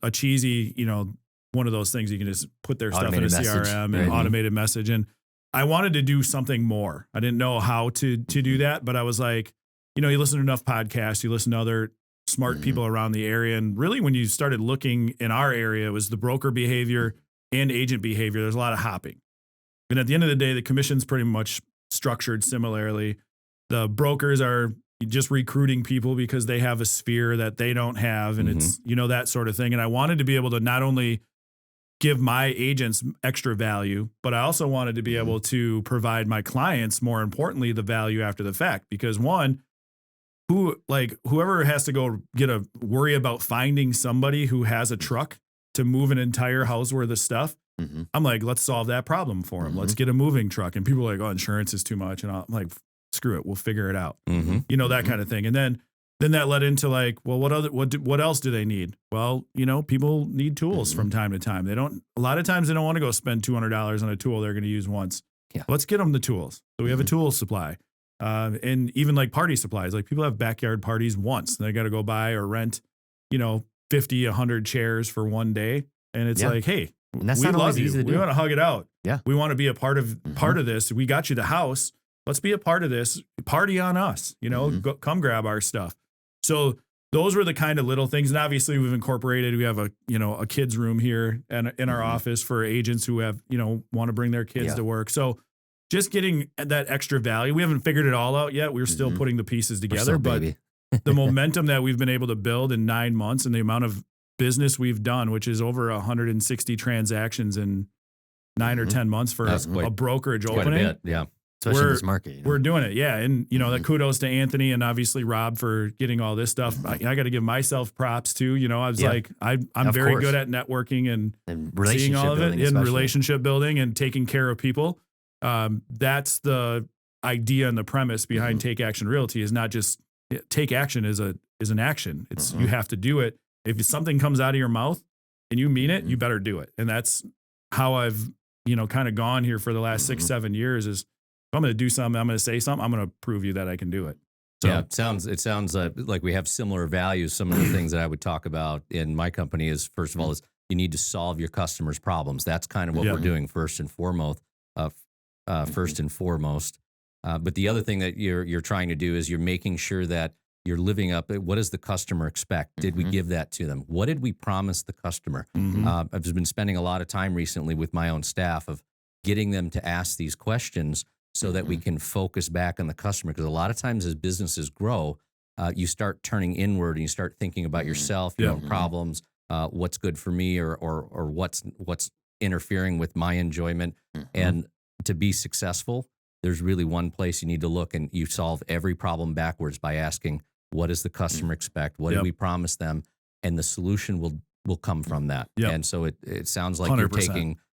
a cheesy, one of those things you can just put their automated stuff in a CRM and automated message. And I wanted to do something more. I didn't know how to do that, but I was like, you listen to enough podcasts, you listen to other smart people around the area. And really when you started looking in our area, it was the broker behavior and agent behavior. There's a lot of hopping. And at the end of the day, the commission's pretty much structured similarly. The brokers are just recruiting people because they have a sphere that they don't have. And it's, that sort of thing. And I wanted to be able to not only give my agents extra value, but I also wanted to be able to provide my clients, more importantly, the value after the fact. Because one, whoever has to go worry about finding somebody who has a truck to move an entire house worth of stuff. I'm like, let's solve that problem for them. Let's get a moving truck. And people are like, oh, insurance is too much. And I'm like, screw it, we'll figure it out. You know, that kind of thing. And then that led into like, well, what else do they need? Well, you know, people need tools from time to time. A lot of times they don't want to go spend $200 on a tool they're going to use once. Yeah. Let's get them the tools. So we have a tool supply. And even like party supplies, like people have backyard parties once. They got to go buy or rent, you know, 50, 100 chairs for one day. And it's like, hey, and that's we not love you. Easy to do. We want to hug it out. Yeah. We want to be a part of this. We got you the house. Let's be a part of this. Party on us, you know, come grab our stuff. So those were the kind of little things. And obviously we've incorporated, we have a kids room here and in our office for agents who have, you know, want to bring their kids to work. So just getting that extra value. We haven't figured it all out yet. We're still putting the pieces together, but the momentum that we've been able to build in 9 months and the amount of business we've done, which is over 160 transactions in 9 or 10 months for a brokerage opening. A bit, yeah. Especially in this market. You know? We're doing it. Yeah. And, you know, that kudos to Anthony and obviously Rob for getting all this stuff. I got to give myself props too. You know, I was like, I'm very good at networking and seeing all of it in relationship building and taking care of people. That's the idea and the premise behind Take Action Realty is not just take action is an action. It's you have to do it. If something comes out of your mouth and you mean it, you better do it. And that's how I've, you know, kind of gone here for the last 6-7 years is, if I'm going to do something, I'm going to say something, I'm going to prove you that I can do it. So, yeah, it sounds like we have similar values. Some of the things that I would talk about in my company is, first of all, is you need to solve your customers' problems. That's kind of what we're doing first and foremost. But the other thing that you're trying to do is you're making sure that you're living up. What does the customer expect? Did we give that to them? What did we promise the customer? I've just been spending a lot of time recently with my own staff of getting them to ask these questions so that we can focus back on the customer. Because a lot of times as businesses grow, you start turning inward and you start thinking about yourself, your own problems, what's good for me or what's interfering with my enjoyment. And to be successful, there's really one place you need to look, and you solve every problem backwards by asking, what does the customer expect? What did we promise them? And the solution will come from that. And so it sounds like 100%. You're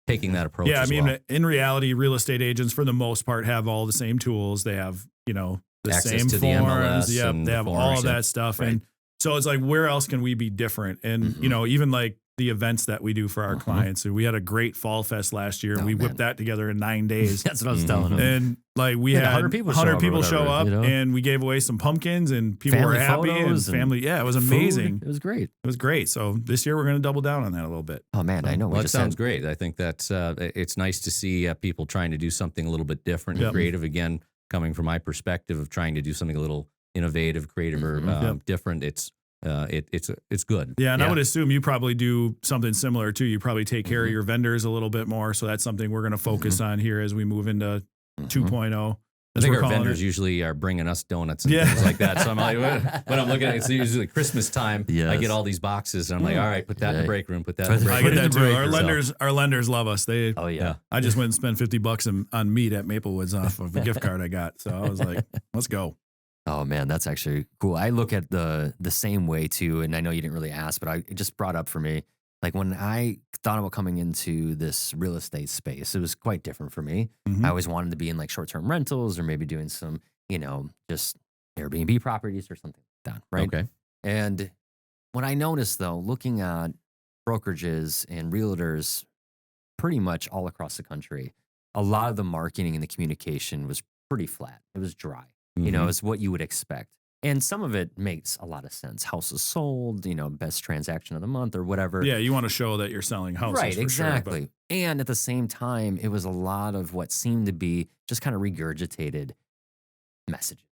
taking that approach. Yeah, I mean, well. In reality, real estate agents for the most part have all the same tools. They have, you know, the access same to forms. The MLS they have all of that stuff. Right. And so it's like, where else can we be different? And, you know, even like the events that we do for our clients. And we had a great fall fest last year. And we whipped that together in 9 days. That's what I was telling them. And like we had 100 people show up you know? And we gave away some pumpkins and people were happy and family. Yeah, it was amazing. It was great. It was great. So this year we're going to double down on that a little bit. Oh man, I know. Well, that sounds great. I think that's it's nice to see people trying to do something a little bit different and creative. Again, coming from my perspective of trying to do something a little innovative, creative, or different. It's good. Yeah, and I would assume you probably do something similar too. You probably take care of your vendors a little bit more. So that's something we're going to focus on here as we move into 2.0. I think our vendors usually are bringing us donuts and things like that. So I'm like, when I'm looking at it, it's usually Christmas time. I get all these boxes and I'm like, all right, put that in the break room. Put that in the break room. I get that too. Our lenders love us. I just went and spent $50 on meat at Maplewoods off of a gift card I got. So I was like, let's go. Oh man, that's actually cool. I look at the same way too, and I know you didn't really ask, but it just brought up for me, like when I thought about coming into this real estate space, it was quite different for me. I always wanted to be in like short-term rentals or maybe doing some, you know, just Airbnb properties or something like that, right? Okay. And what I noticed though, looking at brokerages and realtors pretty much all across the country, a lot of the marketing and the communication was pretty flat. It was dry. You know, it's what you would expect. And some of it makes a lot of sense. Houses sold, you know, best transaction of the month or whatever. Yeah, you want to show that you're selling houses. Right, exactly. Sure, and at the same time, it was a lot of what seemed to be just kind of regurgitated messages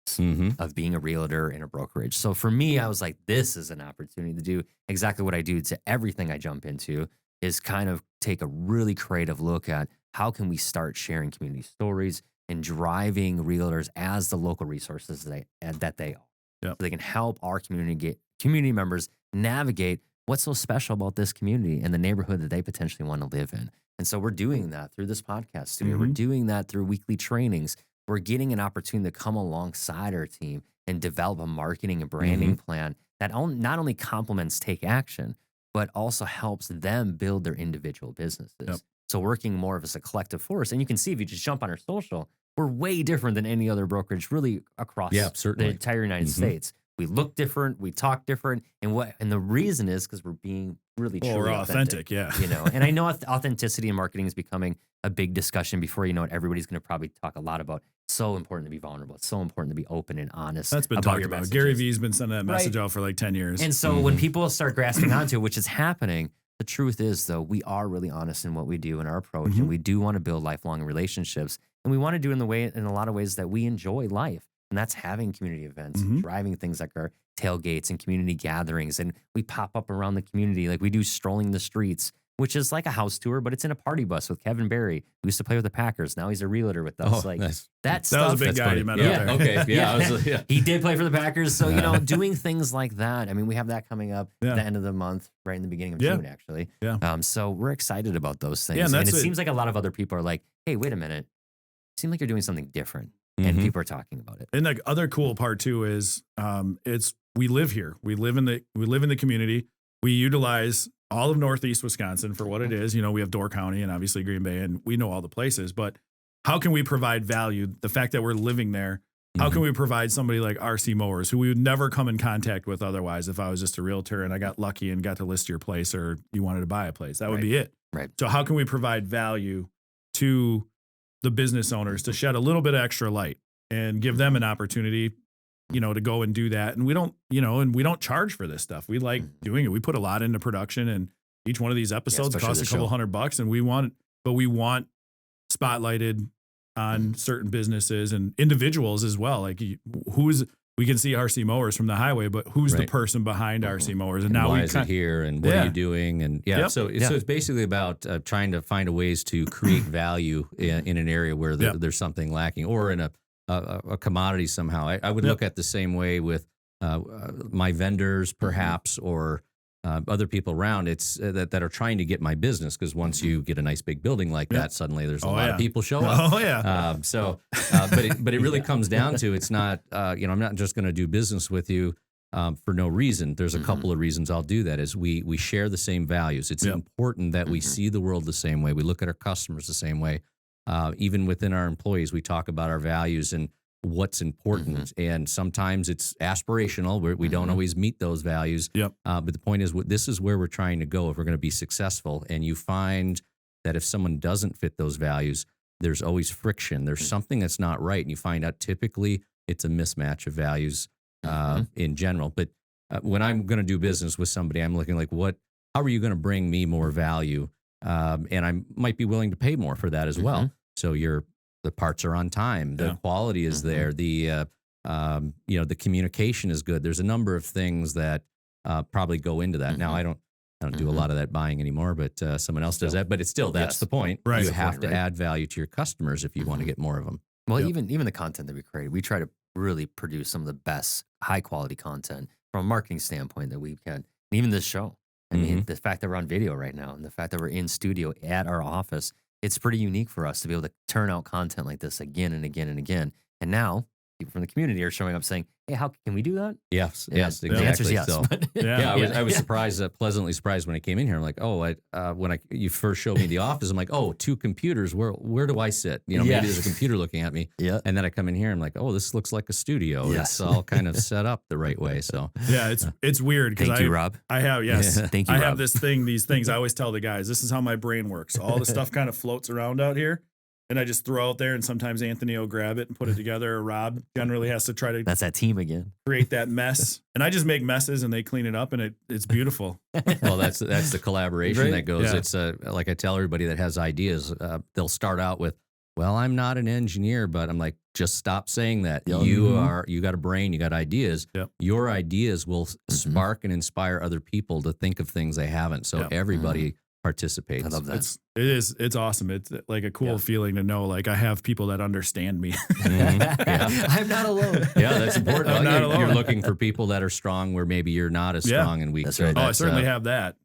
of being a realtor in a brokerage. So for me, I was like, this is an opportunity to do exactly what I do to everything I jump into, is kind of take a really creative look at how can we start sharing community stories and driving realtors as the local resources that they are. So they can help our community members navigate what's so special about this community and the neighborhood that they potentially want to live in. And so we're doing that through this podcast studio. We're doing that through weekly trainings. We're getting an opportunity to come alongside our team and develop a marketing and branding plan that not only complements Take Action, but also helps them build their individual businesses. Yep. So working more of as a collective force. And you can see if you just jump on our social, we're way different than any other brokerage really across the entire United States. We look different, we talk different, and the reason is because we're being really truly we're authentic, yeah. You know, and I know authenticity in marketing is becoming a big discussion. Before you know it, everybody's going to probably talk a lot about. It's so important to be vulnerable. It's so important to be open and honest. That's been talked about. Gary Vee's been sending that message out for like 10 years. And so when people start grasping onto it, which is happening, the truth is though we are really honest in what we do in our approach, and we do want to build lifelong relationships, and we want to do in a lot of ways that we enjoy life. And that's having community events, driving things like our tailgates and community gatherings. And we pop up around the community. Like we do strolling the streets, which is like a house tour, but it's in a party bus with Kevin Barry, who used to play with the Packers. Now he's a realtor with us. That stuff. Was a big guy you met out Okay. there. Yeah. He did play for the Packers. So, you know, doing things like that. I mean, we have that coming up at the end of the month, right in the beginning of June, actually. Yeah. So we're excited about those things. Yeah, and it seems like a lot of other people are like, hey, wait a minute. It seems like you're doing something different. And people are talking about it. And the other cool part too is we live here. We live in the community. We utilize all of Northeast Wisconsin for what it is. You know, we have Door County and obviously Green Bay, and we know all the places. But how can we provide value? The fact that we're living there, how can we provide somebody like RC Mowers, who we would never come in contact with otherwise if I was just a realtor and I got lucky and got to list your place or you wanted to buy a place? That would be it. Right. So how can we provide value to the business owners to shed a little bit of extra light and give them an opportunity, you know, to go and do that? And we don't, you know, and we don't charge for this stuff. We like doing it. We put a lot into production, and each one of these episodes costs a couple $100, and we want spotlighted on certain businesses and individuals as well. Like we can see RC Mowers from the highway, but who's the person behind RC Mowers? And now why is it here? And what are you doing? And so it's basically about trying to find ways to create value in an area where there's something lacking, or in a commodity somehow. I would look at the same way with my vendors, perhaps, or other people around. It's that are trying to get my business, because once you get a nice big building like that, suddenly there's a lot of people show up. But it really comes down to, it's not I'm not just going to do business with you for no reason. There's a couple of reasons I'll do that. Is we share the same values. It's important that we see the world the same way. We look at our customers the same way. Even within our employees, we talk about our values and what's important. And sometimes it's aspirational. We don't always meet those values. But the point is, this is where we're trying to go if we're going to be successful. And you find that if someone doesn't fit those values, there's always friction. There's something that's not right. And you find out typically it's a mismatch of values in general. But when I'm going to do business with somebody, I'm looking like, how are you going to bring me more value? And I might be willing to pay more for that as well. So the parts are on time, the quality is there, the communication is good. There's a number of things that probably go into that. Now I don't do a lot of that buying anymore, but someone else does that. But it's still, that's the point. Right. You have to add value to your customers if you want to get more of them. Well, even the content that we create, we try to really produce some of the best high quality content from a marketing standpoint that we can. And even this show. I mean, the fact that we're on video right now and the fact that we're in studio at our office, it's pretty unique for us to be able to turn out content like this again and again and again. And now people from the community are showing up saying, hey, how can we do that? Yes, exactly. The answer is yes. So, I was surprised, pleasantly surprised when I came in here. I'm like, when you first showed me the office, I'm like, 2 computers. Where do I sit? Maybe there's a computer looking at me. Yeah. And then I come in here, I'm like, this looks like a studio. Yes. It's all kind of set up the right way. So it's weird because Thank you, Rob. I have Thank you, I Rob. have these things. I always tell the guys, this is how my brain works. All the stuff kind of floats around out here. And I just throw out there, and sometimes Anthony will grab it and put it together. Or Rob generally has to try to. That's that team again. Create that mess, and I just make messes, and they clean it up, and it's beautiful. Well, that's the collaboration that goes. Yeah. It's like I tell everybody that has ideas. They'll start out with, "Well, I'm not an engineer," but I'm like, just stop saying that. You got a brain, you got ideas. Yep. Your ideas will spark and inspire other people to think of things they haven't. So everybody participates. I love that. It's awesome. It's like a cool feeling to know, like I have people that understand me. I'm not alone. Yeah, that's important. I'm not You're alone. looking for people that are strong where maybe you're not as strong and weak. That's So right. I certainly have that.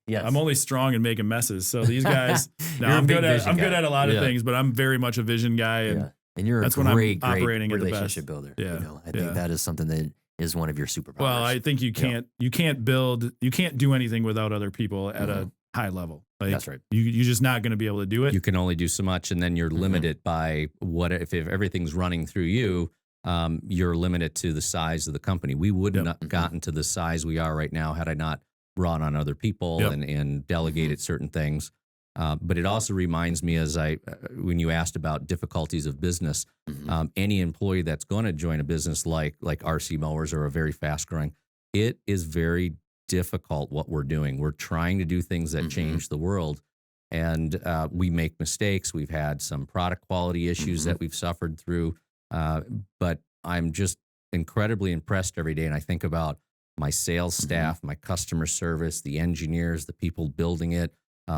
Yes. I'm only strong in making messes. So these guys, You're a I'm big good at vision guy. a lot of things, but I'm very much a vision guy, and And you're that's a when I'm great operating at the relationship best. builder. Yeah. You know, I think that is something that is one of your superpowers. well, I think you can't do anything without other people at a high level. Like, That's right. You're just not going to be able to do it. you can only do so much, and then you're limited by what if everything's running through you. You're limited to the size of the company. We wouldn't have gotten to the size we are right now had I not brought on other people and delegated certain things. But it also reminds me, when you asked about difficulties of business, any employee that's going to join a business like RC Mowers or a very fast growing, it is very difficult what we're doing. We're trying to do things that change the world, and we make mistakes. We've had some product quality issues that we've suffered through, but I'm just incredibly impressed every day. And I think about my sales staff, my customer service, the engineers, the people building it,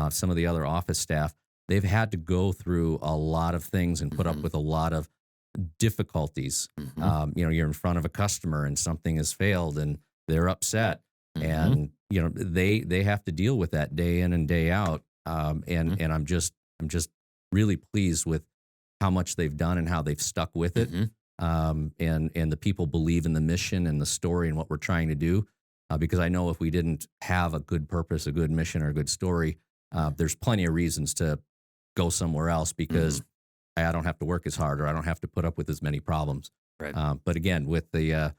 some of the other office staff. They've had to go through a lot of things and put up with a lot of difficulties. You're in front of a customer and something has failed and they're upset. And they have to deal with that day in and day out. And I'm just really pleased with how much they've done and how they've stuck with it. And the people believe in the mission and the story and what we're trying to do. Because I know if we didn't have a good purpose, a good mission, or a good story, there's plenty of reasons to go somewhere else because I don't have to work as hard or I don't have to put up with as many problems. Right. But again, with the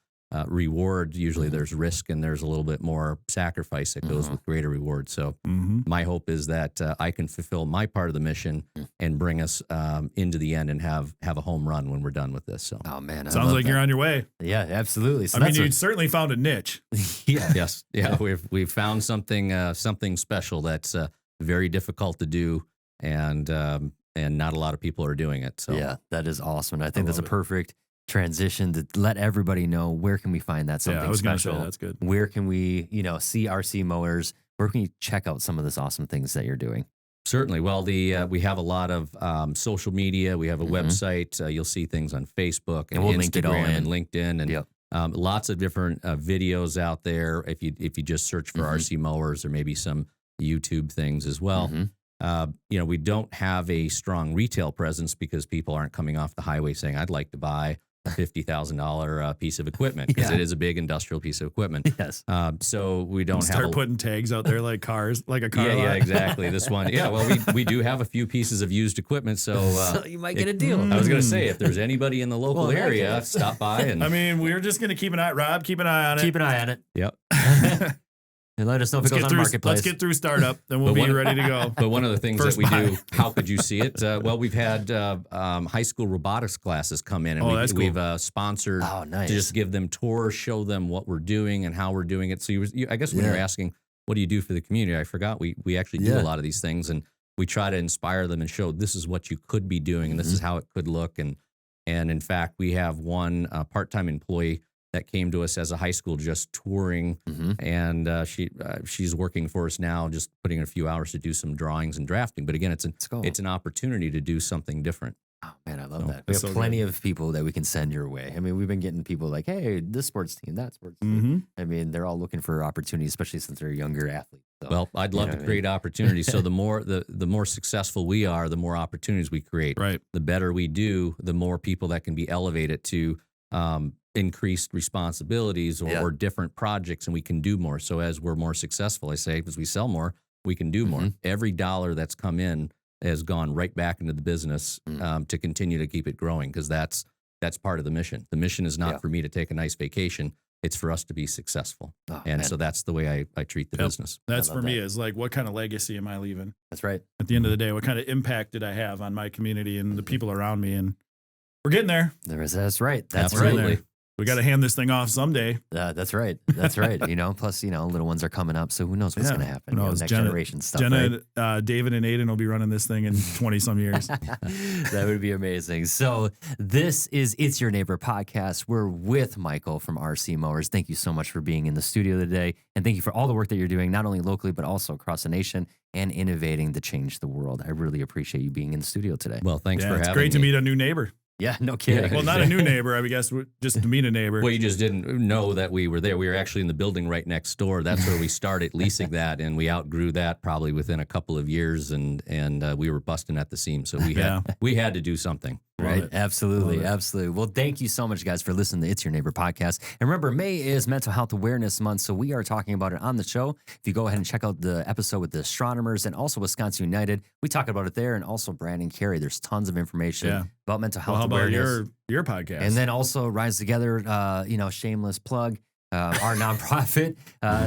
reward, usually there's risk and there's a little bit more sacrifice that goes with greater reward. So my hope is that I can fulfill my part of the mission and bring us into the end and have a home run when we're done with this. So, oh man, sounds like you're on your way. Yeah, absolutely. So I mean, you certainly found a niche. Yes. We've found something special that's very difficult to do, and not a lot of people are doing it. So yeah, that is awesome. And I think that's a perfect transition to let everybody know where can we find that something I was special. Gonna say, that's good. Where can we, see RC Mowers? Where can you check out some of this awesome things that you're doing? Certainly. Well, we have a lot of social media. We have a website. You'll see things on Facebook and we'll Instagram link it all in. and LinkedIn and lots of different videos out there. If you just search for RC Mowers, or maybe some YouTube things as well. We don't have a strong retail presence because people aren't coming off the highway saying, "I'd like to buy a $50,000 piece of equipment," because it is a big industrial piece of equipment. Yes. So we don't start putting tags out there like cars, like a car. Yeah, exactly. This one. Yeah. Well, we do have a few pieces of used equipment, so you might get a deal. I was going to say, if there's anybody in the local area, stop by and. I mean, we're just going to keep an eye on it. Keep an eye on it. Yep. And let us know if it goes on Marketplace. Let's get through startup, then we'll be ready to go. But one of the things that we buy. do, how could you see it? Well, we've had high school robotics classes come in, and we've sponsored to just give them tours, show them what we're doing and how we're doing it. So I guess when you're asking, what do you do for the community? I forgot we actually do a lot of these things, and we try to inspire them and show this is what you could be doing, and this is how it could look. And in fact, we have one part-time employee that came to us as a high school just touring, and she's working for us now, just putting in a few hours to do some drawings and drafting. But again, it's an opportunity to do something different. Oh man, I love that. We have plenty of people that we can send your way. I mean, we've been getting people like, hey, this sports team, that sports team. I mean, they're all looking for opportunities, especially since they're younger athletes. So, well, I'd love to create opportunities. So the more successful we are, the more opportunities we create. Right. The better we do, the more people that can be elevated to increased responsibilities or different projects, and we can do more. So as we're more successful, I say, as we sell more, we can do more. Every dollar that's come in has gone right back into the business to continue to keep it growing, because that's part of the mission. The mission is not for me to take a nice vacation. It's for us to be successful. So that's the way I treat the business. That's for me is like, what kind of legacy am I leaving? That's right. At the end of the day, what kind of impact did I have on my community and the people around me? And we're getting there. That's right. That's Absolutely. right. We got to hand this thing off someday. That's right. That's right. Plus, little ones are coming up. So who knows what's going to happen? Next generation stuff. Jenna, right? David and Aiden will be running this thing in 20 some years. That would be amazing. So this is It's Your Neighbor podcast. We're with Michael from RC Mowers. Thank you so much for being in the studio today. And thank you for all the work that you're doing, not only locally, but also across the nation and innovating to change the world. I really appreciate you being in the studio today. Well, thanks for having me. It's great to meet a new neighbor. Yeah, no kidding. Well, not a new neighbor, I guess, just to meet a neighbor. Well, you just didn't know that we were there. We were actually in the building right next door. That's where we started leasing that, and we outgrew that probably within a couple of years, and we were busting at the seams. So we had to do something. Right. Absolutely. Well, thank you so much, guys, for listening to It's Your Neighbor podcast. And remember, May is Mental Health Awareness Month, so we are talking about it on the show. If you go ahead and check out the episode with the astronomers and also Wisconsin United, we talk about it there, and also Brandt and Carrie. There's tons of information about mental health awareness. How about your podcast? And then also Rise Together, shameless plug. Our nonprofit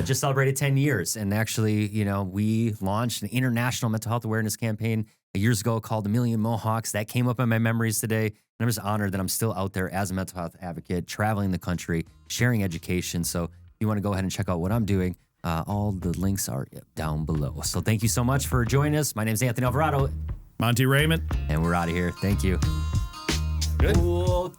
just celebrated 10 years. And actually, we launched an international mental health awareness campaign years ago called The Million Mohawks. That came up in my memories today. And I'm just honored that I'm still out there as a mental health advocate, traveling the country, sharing education. So if you want to go ahead and check out what I'm doing, all the links are down below. So thank you so much for joining us. My name is Anthony Alvarado. Monty Raymond. And we're out of here. Thank you. Good. Cool.